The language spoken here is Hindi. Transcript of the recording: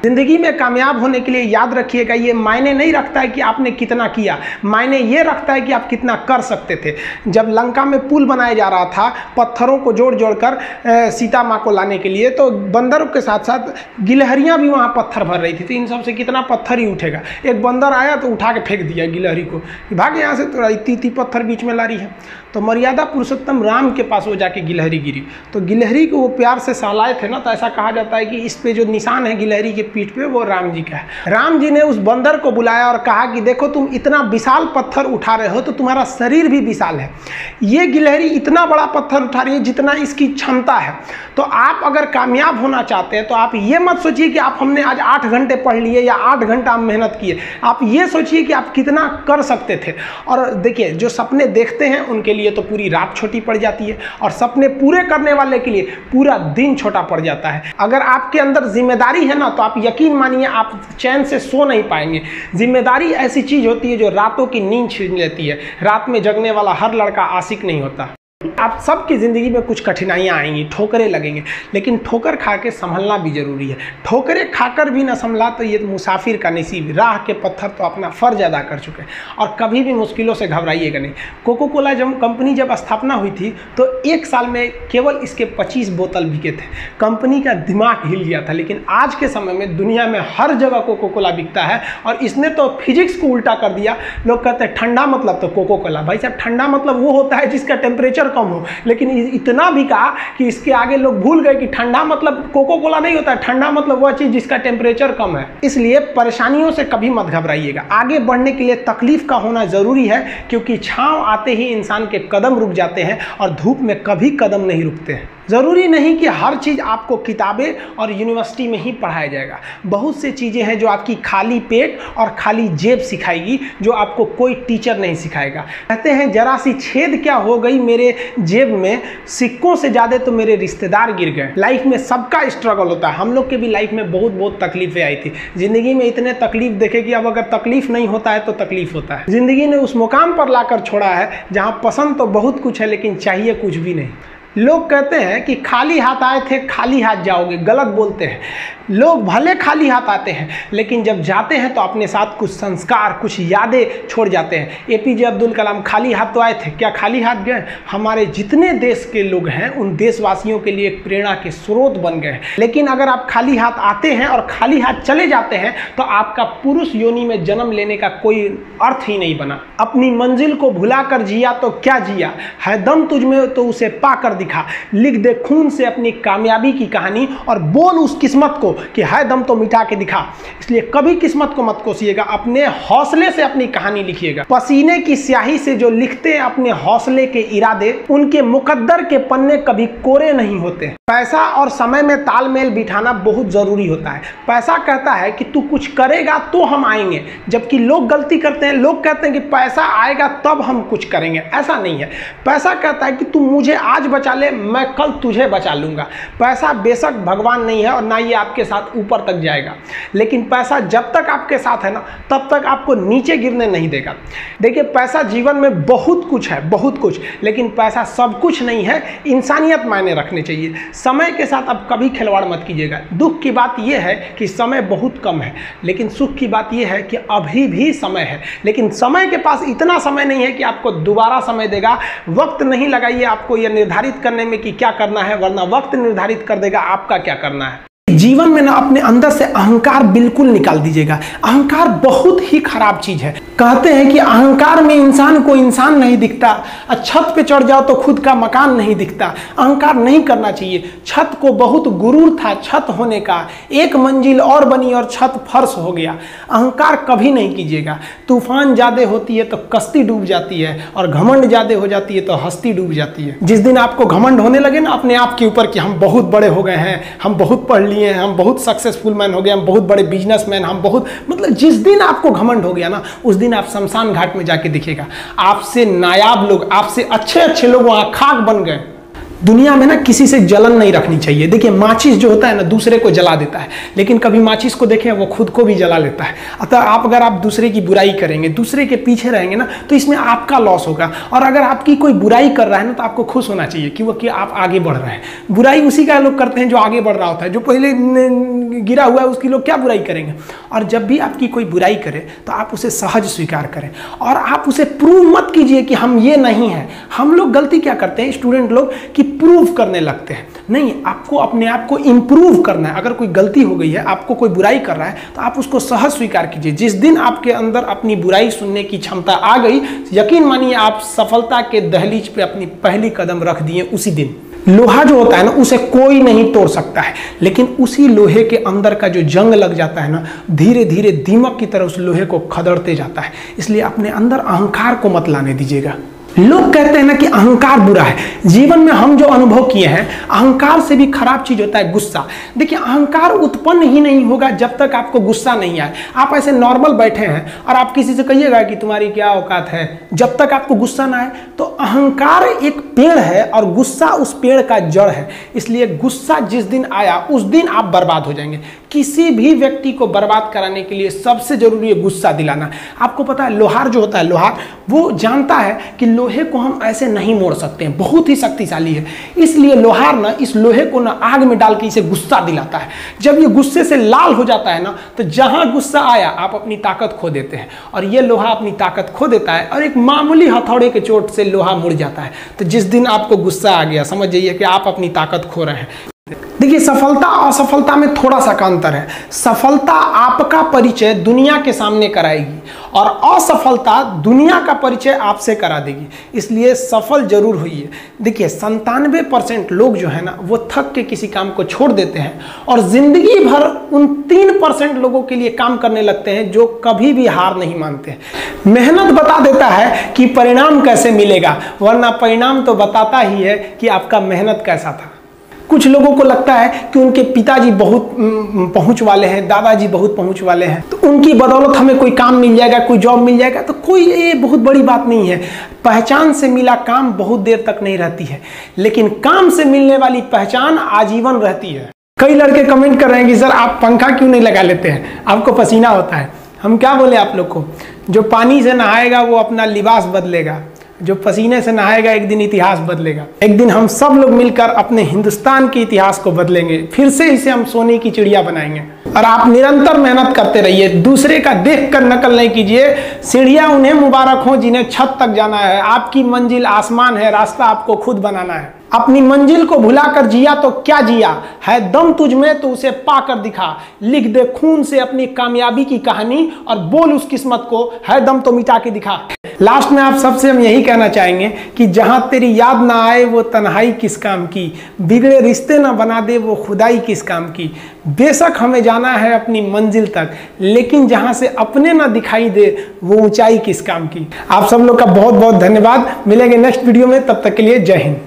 जिंदगी में कामयाब होने के लिए याद रखिएगा, ये मायने नहीं रखता है कि आपने कितना किया, मायने ये रखता है कि आप कितना कर सकते थे। जब लंका में पुल बनाया जा रहा था पत्थरों को जोड़ जोड़ कर सीता माँ को लाने के लिए, तो बंदरों के साथ साथ गिलहरियाँ भी वहाँ पत्थर भर रही थी। तो इन सब से कितना पत्थर ही उठेगा। एक बंदर आया तो उठा के फेंक दिया गिलहरी को, भाग यहाँ से, तो इतनी पत्थर बीच में ला रही है। तो मर्यादा पुरुषोत्तम राम के पास वो जाके गिलहरी गिरी, तो गिलहरी को वो प्यार से सहलाए थे ना, तो ऐसा कहा जाता है कि इस पे जो निशान है गिलहरी के पीठ पे वो राम जी का है। राम जी ने उस बंदर को बुलाया और कहा कि देखो तुम इतना विशाल पत्थर उठा रहे हो तो तुम्हारा शरीर भी विशाल है, ये गिलहरी इतना बड़ा पत्थर उठा रही है जितना इसकी क्षमता है। तो आप अगर कामयाब होना चाहते हैं तो आप ये मत सोचिए कि आप हमने आज 8 घंटे पढ़ लिए या 8 घंटा मेहनत किए, आप ये सोचिए कि आप कितना कर सकते थे। और देखिए जो सपने देखते हैं उनके लिए तो पूरी रात छोटी पड़ जाती है, और सपने पूरे करने वाले के लिए पूरा दिन छोटा पड़ जाता है। अगर आपके अंदर जिम्मेदारी है ना, तो आप यकीन मानिए आप चैन से सो नहीं पाएंगे। जिम्मेदारी ऐसी चीज होती है जो रातों की नींद छीन लेती है। रात में जगने वाला हर लड़का आशिक नहीं होता। आप सबकी ज़िंदगी में कुछ कठिनाइयाँ आएंगी, ठोकरें लगेंगे, लेकिन ठोकर खा के संभलना भी जरूरी है। ठोकरें खाकर भी ना संभला तो ये मुसाफिर का नसीब। राह के पत्थर तो अपना फ़र्ज अदा कर चुके हैं, और कभी भी मुश्किलों से घबराइएगा नहीं। कोको कोला कंपनी जब स्थापना हुई थी तो 1 साल में केवल इसके 25 बोतल बिके थे। कंपनी का दिमाग हिल गया था। लेकिन आज के समय में दुनिया में हर जगह कोको कोला बिकता है, और इसने तो फिजिक्स को उल्टा कर दिया। लोग कहते हैं ठंडा मतलब तो कोको कोला। भाई साहब, ठंडा मतलब वो होता है जिसका टेम्परेचर कम हो, लेकिन इतना भी कहा कि इसके आगे लोग भूल गए कि ठंडा मतलब कोको कोला नहीं होता है, ठंडा मतलब वह चीज जिसका टेम्परेचर कम है। इसलिए परेशानियों से कभी मत घबराइएगा। आगे बढ़ने के लिए तकलीफ का होना जरूरी है, क्योंकि छांव आते ही इंसान के कदम रुक जाते हैं और धूप में कभी कदम नहीं रुकते हैं। ज़रूरी नहीं कि हर चीज़ आपको किताबें और यूनिवर्सिटी में ही पढ़ाया जाएगा। बहुत से चीज़ें हैं जो आपकी खाली पेट और खाली जेब सिखाएगी, जो आपको कोई टीचर नहीं सिखाएगा। कहते हैं जरा सी छेद क्या हो गई मेरे जेब में, सिक्कों से ज़्यादा तो मेरे रिश्तेदार गिर गए। लाइफ में सबका स्ट्रगल होता है। हम लोग के भी लाइफ में बहुत तकलीफें आई थी। ज़िंदगी में इतने तकलीफ देखे कि अब अगर तकलीफ नहीं होता है तो तकलीफ होता है। ज़िंदगी ने उस मुकाम पर लाकर छोड़ा है जहाँ पसंद तो बहुत कुछ है लेकिन चाहिए कुछ भी नहीं। लोग कहते हैं कि खाली हाथ आए थे खाली हाथ जाओगे, गलत बोलते हैं। लोग भले खाली हाथ आते हैं, लेकिन जब जाते हैं तो अपने साथ कुछ संस्कार, कुछ यादें छोड़ जाते हैं। एपीजे अब्दुल कलाम खाली हाथ तो आए थे, क्या खाली हाथ गए? हमारे जितने देश के लोग हैं उन देशवासियों के लिए एक प्रेरणा के स्रोत बन गए हैं। लेकिन अगर आप खाली हाथ आते हैं और खाली हाथ चले जाते हैं तो आपका पुरुष योनि में जन्म लेने का कोई अर्थ ही नहीं बना। अपनी मंजिल को भुला कर जिया तो क्या जिया, है दम तुझ में तो उसे पाकर दिखा। लिख दे खून से अपनी कामयाबी की कहानी और बोल उस किस्मत को कि है दम तो मिटा के दिखा। इसलिए कभी किस्मत को मत कोसिएगा, अपने हौसले से अपनी कहानी लिखिएगा। पसीने की स्याही से जो लिखते हैं अपने हौसले के इरादे, उनके मुकद्दर के पन्ने कभी कोरे नहीं होते। पैसा और समय में तालमेल बिठाना बहुत जरूरी होता है। पैसा कहता है कि तू कुछ करेगा तो हम आएंगे, जबकि लोग गलती करते हैं। लोग कहते हैं कि पैसा आएगा तब हम कुछ करेंगे। ऐसा नहीं है। पैसा कहता है कि तू मुझे आज बचा ले, मैं कल तुझे बचा लूंगा। पैसा बेशक भगवान नहीं है और ना ये आपके साथ ऊपर तक जाएगा, लेकिन पैसा जब तक आपके साथ है ना तब तक आपको नीचे गिरने नहीं देगा। देखिए, पैसा जीवन में बहुत कुछ है, बहुत कुछ, लेकिन पैसा सब कुछ नहीं है। इंसानियत मायने रखने चाहिए। समय के साथ आप कभी खिलवाड़ मत कीजिएगा। दुख की बात यह है कि समय बहुत कम है, लेकिन सुख की बात यह है कि अभी भी समय है। लेकिन समय के पास इतना समय नहीं है कि आपको दोबारा समय देगा। वक्त नहीं लगाइए आपको यह निर्धारित करने में कि क्या करना है, वरना वक्त निर्धारित कर देगा आपका क्या करना है। जीवन में ना अपने अंदर से अहंकार बिल्कुल निकाल दीजिएगा। अहंकार बहुत ही खराब चीज है। कहते हैं कि अहंकार में इंसान को इंसान नहीं दिखता, छत पे चढ़ जाओ तो खुद का मकान नहीं दिखता। अहंकार नहीं करना चाहिए। छत को बहुत गुरूर था छत होने का, एक मंजिल और बनी और छत फर्श हो गया। अहंकार कभी नहीं कीजिएगा। तूफान ज्यादा होती है तो कश्ती डूब जाती है, और घमंड ज्यादा हो जाती है तो हस्ती डूब जाती है। जिस दिन आपको घमंड होने लगे ना अपने आप के ऊपर कि हम बहुत बड़े हो गए हैं, हम बहुत पढ़ लिए, हम बहुत सक्सेसफुल मैन हो गए, हम बहुत बड़े बिजनेसमैन, हम बहुत, मतलब जिस दिन आपको घमंड हो गया ना उस दिन आप शमशान घाट में जाके दिखेगा आपसे नायाब लोग, आपसे अच्छे अच्छे लोग वहां खाक बन गए। दुनिया में ना किसी से जलन नहीं रखनी चाहिए। देखिए माचिस जो होता है ना दूसरे को जला देता है, लेकिन कभी माचिस को देखें वो खुद को भी जला लेता है। अतः अगर आप दूसरे की बुराई करेंगे, दूसरे के पीछे रहेंगे ना, तो इसमें आपका लॉस होगा। और अगर आपकी कोई बुराई कर रहा है ना तो आपको खुश होना चाहिए क्योंकि आप आगे बढ़ रहे हैं। बुराई उसी का लोग करते हैं जो आगे बढ़ रहा होता है, जो पहले गिरा हुआ है उसकी लोग क्या बुराई करेंगे। और जब भी आपकी कोई बुराई करे तो आप उसे सहज स्वीकार करें और आप उसे प्रूव मत कीजिए कि हम ये नहीं हैं। हम लोग गलती क्या करते हैं स्टूडेंट लोग कि प्रूव करने लगते हैं। नहीं, आपको अपने आप को इंप्रूव करना है। अगर कोई गलती हो गई है, आपको कोई बुराई कर रहा है, तो आप उसको सहज स्वीकार कीजिए। जिस दिन आपके अंदर अपनी बुराई सुनने की क्षमता आ गई, यकीन मानिए आप सफलता के दहलीज पे अपनी पहली कदम रख दिए उसी दिन। लोहा जो होता है ना उसे कोई नहीं तोड़ सकता है, लेकिन उसी लोहे के अंदर का जो जंग लग जाता है ना, धीरे धीरे दीमक की तरह उस लोहे को खदड़ते जाता है। इसलिए अपने अंदर अहंकार को मत लाने दीजिएगा। लोग कहते हैं ना कि अहंकार बुरा है। जीवन में हम जो अनुभव किए हैं, अहंकार से भी खराब चीज होता है गुस्सा। देखिए अहंकार उत्पन्न ही नहीं होगा जब तक आपको गुस्सा नहीं आए। आप ऐसे नॉर्मल बैठे हैं और आप किसी से कहिएगा कि तुम्हारी क्या औकात है, जब तक आपको गुस्सा ना आए। तो अहंकार एक पेड़ है और गुस्सा उस पेड़ का जड़ है। इसलिए गुस्सा जिस दिन आया उस दिन आप बर्बाद हो जाएंगे। किसी भी व्यक्ति को बर्बाद कराने के लिए सबसे जरूरी है गुस्सा दिलाना। आपको पता है लोहार जो होता है, लोहार वो जानता है कि लोहे को हम ऐसे नहीं मोड़ सकते हैं, बहुत ही शक्तिशाली है। इसलिए लोहार ना इस लोहे को ना आग में डाल के इसे गुस्सा दिलाता है। जब ये गुस्से से लाल हो जाता है ना, तो जहां गुस्सा आया आप अपनी ताकत खो देते हैं। और ये लोहा अपनी ताकत खो देता है और एक मामूली हथौड़े के चोट से लोहा मुड़ जाता है। तो जिस दिन आपको गुस्सा आ गया, समझ जाइए कि आप अपनी ताकत खो रहे हैं। देखिए सफलता और असफलता में थोड़ा सा का अंतर है। सफलता आपका परिचय दुनिया के सामने कराएगी और असफलता दुनिया का परिचय आपसे करा देगी। इसलिए सफल जरूर होइए। देखिए 97% लोग जो है ना वो थक के किसी काम को छोड़ देते हैं और जिंदगी भर उन 3% लोगों के लिए काम करने लगते हैं जो कभी भी हार नहीं मानते। मेहनत बता देता है कि परिणाम कैसे मिलेगा, वरना परिणाम तो बताता ही है कि आपका मेहनत कैसा था। कुछ लोगों को लगता है कि उनके पिताजी बहुत पहुंच वाले हैं, दादाजी बहुत पहुंच वाले हैं, तो उनकी बदौलत हमें कोई काम मिल जाएगा, कोई जॉब मिल जाएगा। तो कोई ये बहुत बड़ी बात नहीं है। पहचान से मिला काम बहुत देर तक नहीं रहती है, लेकिन काम से मिलने वाली पहचान आजीवन रहती है। कई लड़के कमेंट कर रहे हैं कि सर आप पंखा क्यों नहीं लगा लेते हैं, आपको पसीना होता है। हम क्या बोले आप लोग को, जो पानी से नहाएगा वो अपना लिबास बदलेगा, जो पसीने से नहाएगा एक दिन इतिहास बदलेगा। एक दिन हम सब लोग मिलकर अपने हिंदुस्तान के इतिहास को बदलेंगे, फिर से इसे हम सोने की चिड़िया बनाएंगे। और आप निरंतर मेहनत करते रहिए, दूसरे का देखकर नकल नहीं कीजिए। सीढ़ियां उन्हें मुबारक हो जिन्हें छत तक जाना है। आपकी मंजिल आसमान है, रास्ता आपको खुद बनाना है। अपनी मंजिल को भुलाकर जिया तो क्या जिया, है दम तुझ में तो उसे पाकर दिखा। लिख दे खून से अपनी कामयाबी की कहानी और बोल उस किस्मत को, है दम तो मिटा के दिखा। लास्ट में आप सबसे हम यही कहना चाहेंगे कि जहां तेरी याद ना आए वो तन्हाई किस काम की, बिगड़े रिश्ते ना बना दे वो खुदाई किस काम की। बेशक हमें जाना है अपनी मंजिल तक, लेकिन जहां से अपने ना दिखाई दे वो ऊंचाई किस काम की। आप सब लोग का बहुत बहुत धन्यवाद। मिलेंगे नेक्स्ट वीडियो में, तब तक के लिए जय हिंद।